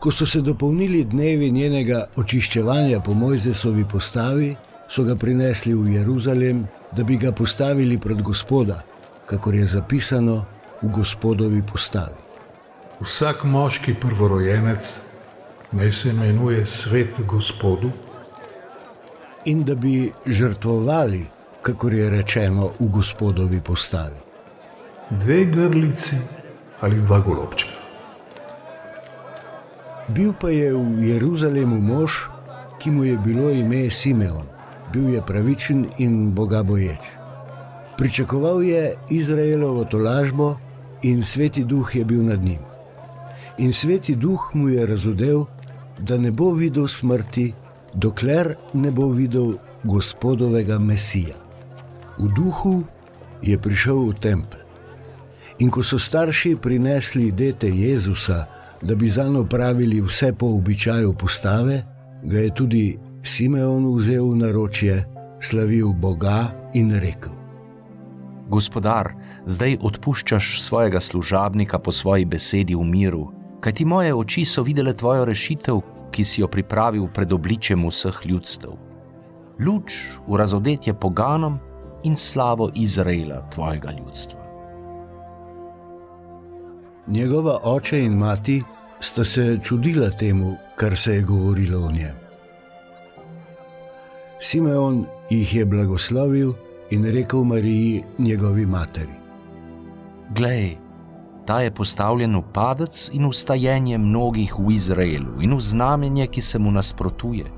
Ko so se dopolnili dnevi njenega očiščevanja po Mojzesovi postavi, so ga prinesli v Jeruzalem, da bi ga postavili pred Gospoda, kakor je zapisano v Gospodovi postavi. Vsak moški prvorojenec naj se imenuje svet Gospodu, in da bi žrtvovali, kakor je rečeno v Gospodovi postavi. 2 grlici ali 2 golobčka. Bil pa je v Jeruzalemu mož, ki mu je bilo ime Simeon. Bil je pravičen in bogaboječ. Pričakoval je Izraelovo tolažbo in Sveti Duh je bil nad njim. In Sveti Duh mu je razodel, da ne bo videl smrti, dokler ne bo videl Gospodovega Mesija. V duhu je prišel v tempelj. In ko so starši prinesli dete Jezusa, da bi zanj opravili vse po običaju postave, ga je tudi Simeon vzel v naročje, slavil Boga in rekel: Gospodar, zdaj odpuščaš svojega služabnika po svoji besedi v miru, kajti moje oči so videle tvojo rešitev, ki si jo pripravil pred obličjem vseh ljudstev. Luč v razodetje poganom in slavo Izraela, tvojega ljudstva. Njegova oče in mati sta se čudila temu, kar se je govorilo o njem. Simeon jih je blagoslovil in rekel Mariji, njegovi materi: Glej, ta je postavljen v padec in v stajenje mnogih v Izraelu in v znamenje, ki se mu nasprotuje.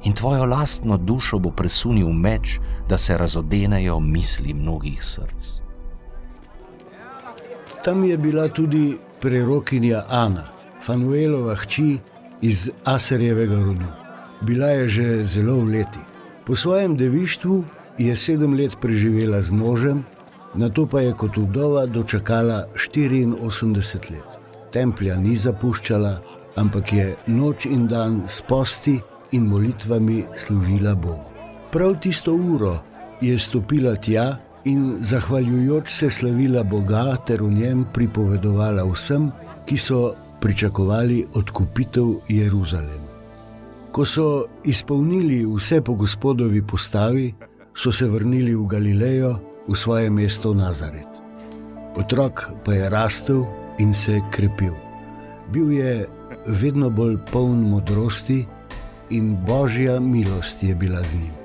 In tvojo lastno dušo bo presunil meč, da se razodenejo misli mnogih src. Tam je bila tudi prerokinja Ana, Fanuelova hči iz Aserjevega rodu. Bila je že zelo v letih. Po svojem devištvu je 7 let preživela z možem, nato pa je kot vdova dočakala 84 let. Templja ni zapuščala, ampak je noč in dan s posti in molitvami služila Bogu. Prav tisto uro je stopila tja in zahvaljujoč se slavila Boga ter v njem pripovedovala vsem, ki so pričakovali odkupitev Jeruzalema. Ko so izpolnili vse po Gospodovi postavi, so se vrnili v Galilejo, v svoje mesto Nazaret. Otrok pa je rastel in se krepil. Bil je vedno bolj poln modrosti in Božja milost je bila z njim.